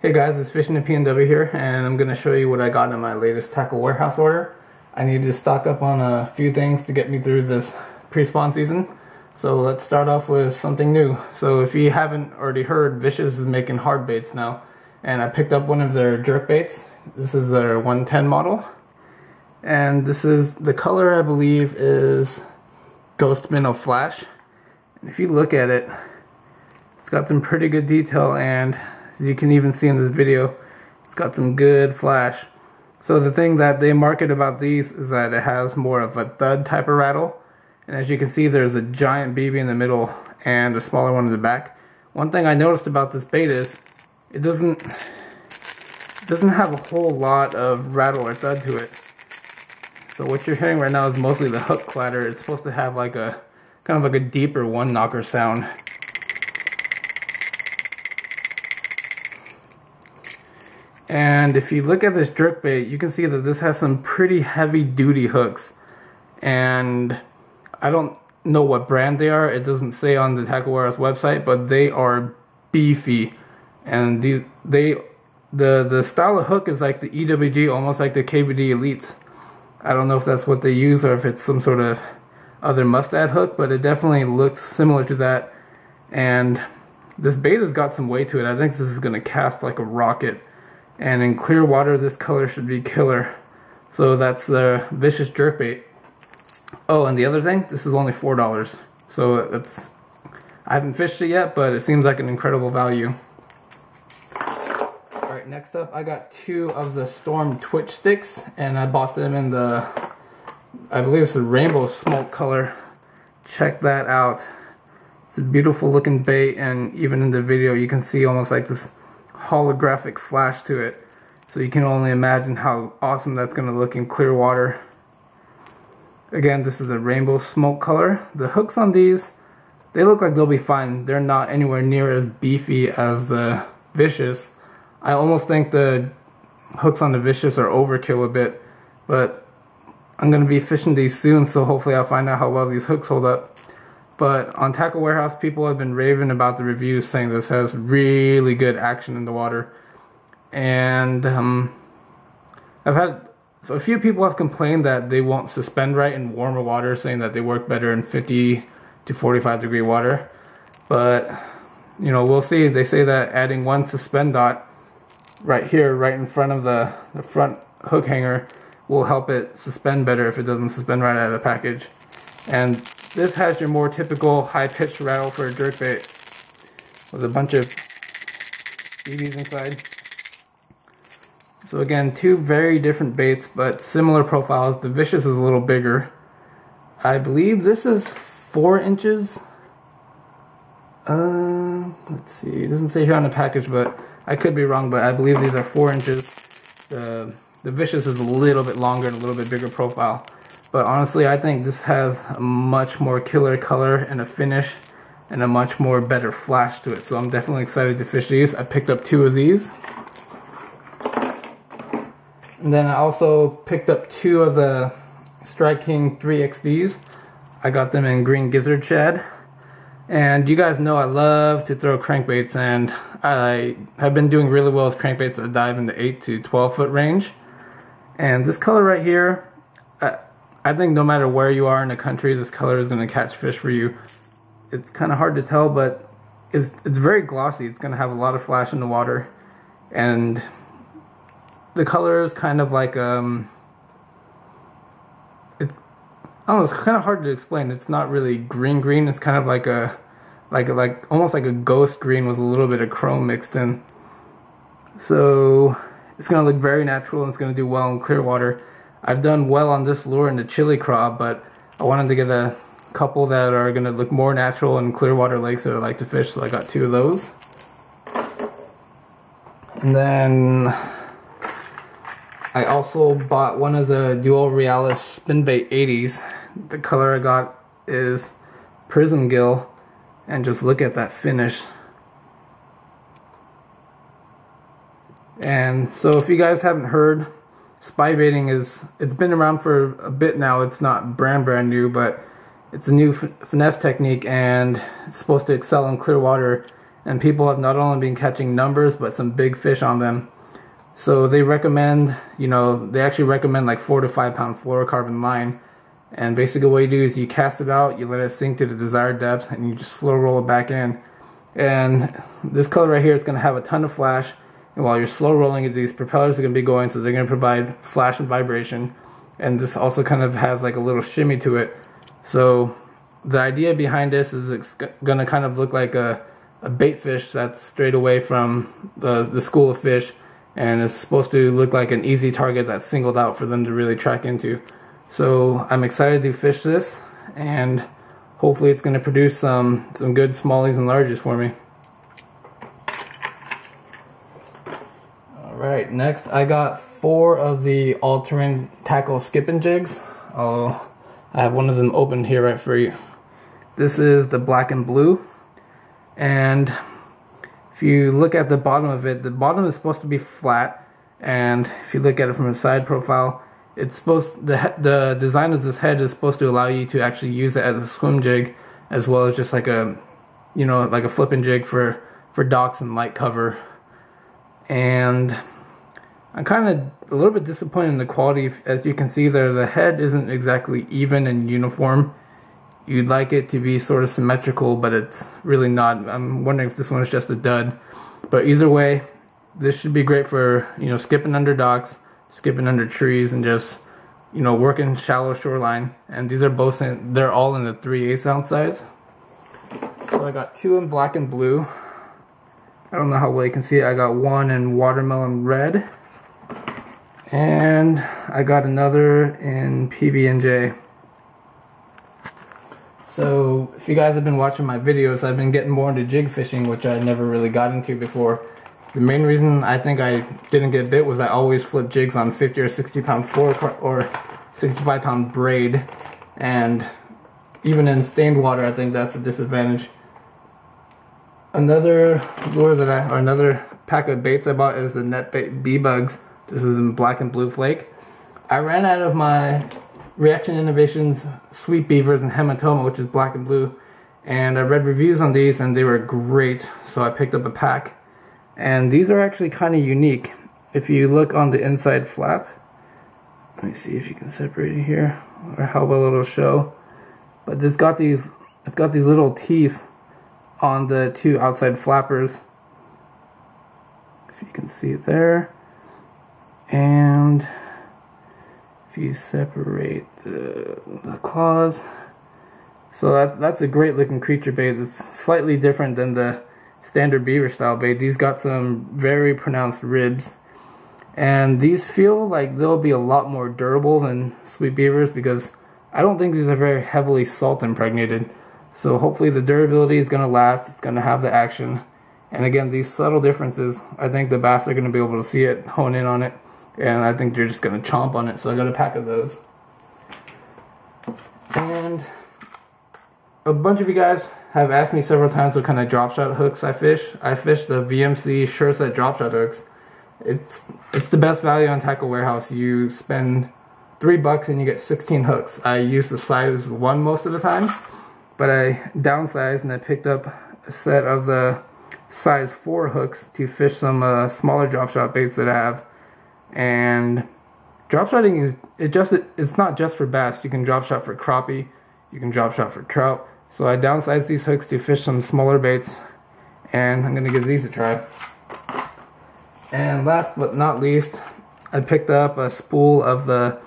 Hey guys, it's FishingThePNW here, and I'm going to show you what I got in my latest Tacklewarehouse order. I needed to stock up on a few things to get me through this pre-spawn season. So let's start off with something new. So if you haven't already heard, Vicious is making hard baits now. And I picked up one of their jerkbaits. This is their 110 model. And this is, the color I believe is Ghost Minnow Flash. And if you look at it, it's got some pretty good detail, and as you can even see in this video, it's got some good flash. So the thing that they market about these is that it has more of a thud type of rattle. And as you can see, there's a giant BB in the middle and a smaller one in the back. One thing I noticed about this bait is it doesn't have a whole lot of rattle or thud to it. So what you're hearing right now is mostly the hook clatter. It's supposed to have like a kind of like a deeper one knocker sound. And if you look at this jerkbait, you can see that this has some pretty heavy duty hooks. And I don't know what brand they are. It doesn't say on the Tacklewarehouse website, but they are beefy. And the style of hook is like the EWG, almost like the KBD Elites. I don't know if that's what they use or if it's some sort of other mustad hook, but it definitely looks similar to that. And this bait has got some weight to it. I think this is going to cast like a rocket. And in clear water, this color should be killer. So that's the Vicious jerkbait. Oh, and the other thing, this is only $4. So it's, I haven't fished it yet, but it seems like an incredible value. Alright, next up, I got two of the Storm Twitch sticks, and I bought them in the, I believe it's the rainbow Smelt color. Check that out. It's a beautiful looking bait, and even in the video, you can see almost like this holographic flash to it, so you can only imagine how awesome that's going to look in clear water. Again, this is a rainbow smoke color. The hooks on these, they look like they'll be fine. They're not anywhere near as beefy as the Vicious. I almost think the hooks on the Vicious are overkill a bit, but I'm going to be fishing these soon, so hopefully I'll find out how well these hooks hold up. But on Tacklewarehouse, people have been raving about the reviews, saying this has really good action in the water. And I've had, so a few people have complained that they won't suspend right in warmer water, saying that they work better in 50 to 45 degree water. But, you know, we'll see. They say that adding one suspend dot right here, right in front of the front hook hanger, will help it suspend better if it doesn't suspend right out of the package. And this has your more typical high-pitched rattle for a jerkbait with a bunch of BBs inside. So again, two very different baits, but similar profiles. The Vicious is a little bigger. I believe this is 4 inches. Let's see. It doesn't say here on the package, but I could be wrong, but I believe these are 4 inches. The Vicious is a little bit longer and a little bit bigger profile. But honestly, I think this has a much more killer color and a finish and a much more better flash to it. So I'm definitely excited to fish these. I picked up 2 of these. And then I also picked up 2 of the Strike King 3XDs. I got them in green Gizzard shad. And you guys know I love to throw crankbaits, and I have been doing really well with crankbaits that dive in the 8 to 12 foot range. And this color right here, I think no matter where you are in the country, this color is going to catch fish for you. It's kind of hard to tell, but it's very glossy. It's going to have a lot of flash in the water. And the color is kind of like, I don't know, it's kind of hard to explain. It's not really green. It's kind of like almost like a ghost green with a little bit of chrome mixed in. So it's going to look very natural, and it's going to do well in clear water. I've done well on this lure in the chili craw, but I wanted to get a couple that are going to look more natural in clear water lakes that I like to fish, so I got 2 of those. And then I also bought one of the dual Realis Spinbait 80s. The color I got is Prism Gill, and just look at that finish. And so if you guys haven't heard, spy-baiting it's been around for a bit now. It's not brand new, but it's a new finesse technique, and it's supposed to excel in clear water and people have not only been catching numbers but some big fish on them. So they recommend, they actually recommend like 4 to 5 pound fluorocarbon line. And basically what you do is you cast it out, you let it sink to the desired depth, and you just slow roll it back in. And this color right here is going to have a ton of flash, and while you're slow rolling it, these propellers are going to be going, so they're going to provide flash and vibration. And this also kind of has like a little shimmy to it. So the idea behind this is it's going to kind of look like a bait fish that's strayed away from the school of fish, and it's supposed to look like an easy target that's singled out for them to really track into. So I'm excited to fish this, and hopefully it's going to produce some good smallies and larges for me. Alright, next I got 4 of the all-terrain tackle skipping jigs. I have one of them open here right for you. This is the black and blue, and if you look at the bottom of it, the bottom is supposed to be flat, and if you look at it from a side profile, it's supposed, the design of this head is supposed to allow you to actually use it as a swim jig, as well as just like a, like a flipping jig for docks and light cover. And I'm kind of a little bit disappointed in the quality. As you can see there, the head isn't exactly even and uniform. You'd like it to be sort of symmetrical, but it's really not. I'm wondering if this one is just a dud. But either way, this should be great for, skipping under docks, skipping under trees, and just, working shallow shoreline. And these are both they're all in the 3/8 ounce size. So I got 2 in black and blue. I don't know how well you can see it. I got 1 in watermelon red, and I got another in PB&J. So if you guys have been watching my videos, I've been getting more into jig fishing, which I never really got into before. The main reason I think I didn't get bit was I always flip jigs on 50 or 60 pound fluorocarbon or 65 pound braid, and even in stained water I think that's a disadvantage. Another lure another pack of baits I bought is the Netbait B-Bugs. This is in black and blue flake. I ran out of my Reaction Innovations Sweet Beavers and Hematoma, which is black and blue, and I read reviews on these and they were great, so I picked up a pack. And these are actually kind of unique. If you look on the inside flap, let me see if you can separate it here, or how well it'll show. But it's got these little teeth on the 2 outside flappers, if you can see it there. And if you separate the claws, so that's a great looking creature bait. It's slightly different than the standard beaver style bait. These got some very pronounced ribs, and these feel like they'll be a lot more durable than sweet beavers, because I don't think these are very heavily salt impregnated. So hopefully the durability is going to last, it's going to have the action. And again, these subtle differences, I think the bass are going to be able to see it, hone in on it, and I think they're just going to chomp on it. So I got a pack of those. And a bunch of you guys have asked me several times what kind of drop shot hooks I fish. I fish the VMC Sure Set drop shot hooks. It's the best value on Tacklewarehouse. You spend $3 and you get 16 hooks. I use the size 1 most of the time, but I downsized and I picked up a set of the size 4 hooks to fish some smaller drop shot baits that I have. And drop shotting it's not just for bass. You can drop shot for crappie, you can drop shot for trout. So I downsized these hooks to fish some smaller baits, and I'm gonna give these a try. And last but not least, I picked up a spool of the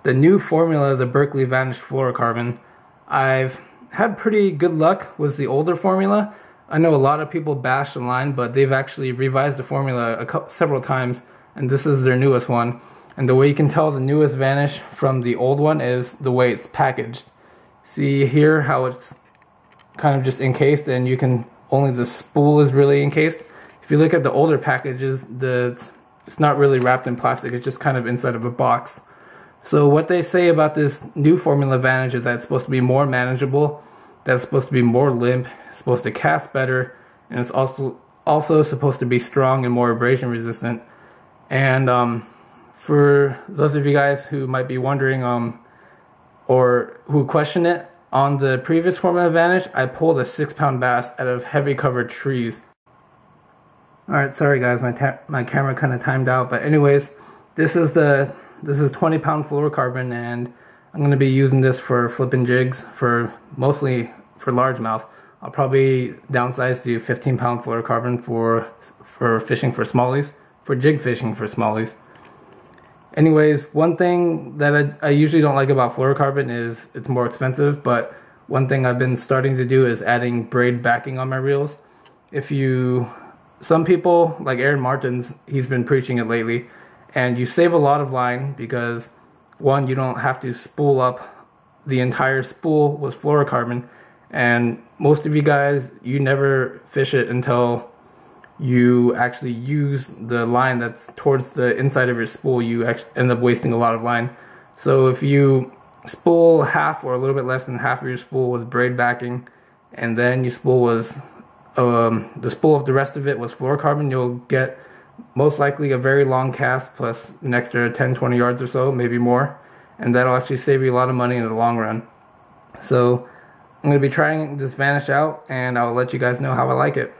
new formula of the Berkeley Vanished Fluorocarbon. I've had pretty good luck with the older formula. I know a lot of people bash the line, but they've actually revised the formula several times, and this is their newest one. And the way you can tell the newest Vanish from the old one is the way it's packaged. See here how it's kind of just encased, and you can only the spool is really encased. If you look at the older packages, it's not really wrapped in plastic, it's just kind of inside of a box. So what they say about this new formula Vanish is that it's supposed to be more manageable, that it's supposed to be more limp, it's supposed to cast better, and it's also supposed to be strong and more abrasion resistant. And for those of you guys who might be wondering or who question it, on the previous formula Vanish, I pulled a 6-pound bass out of heavy covered trees. Alright, sorry guys, my camera kind of timed out, but anyways, this is 20-pound fluorocarbon, and I'm going to be using this for flipping jigs, mostly for largemouth. I'll probably downsize to 15-pound fluorocarbon for fishing for smallies, for jig fishing for smallies. Anyways, one thing that I usually don't like about fluorocarbon is it's more expensive, but one thing I've been starting to do is adding braid backing on my reels. Some people, like Aaron Martins, he's been preaching it lately, and you save a lot of line because, one, you don't have to spool up the entire spool with fluorocarbon, and most of you guys, you never fish it until you actually use the line that's towards the inside of your spool. You actually end up wasting a lot of line. So if you spool half or a little bit less than half of your spool with braid backing, and then you spool with the spool of the rest of it was fluorocarbon, you'll get most likely a very long cast plus an extra 10-20 yards or so, maybe more, and that'll actually save you a lot of money in the long run. So I'm going to be trying this Vanish out, and I'll let you guys know how I like it.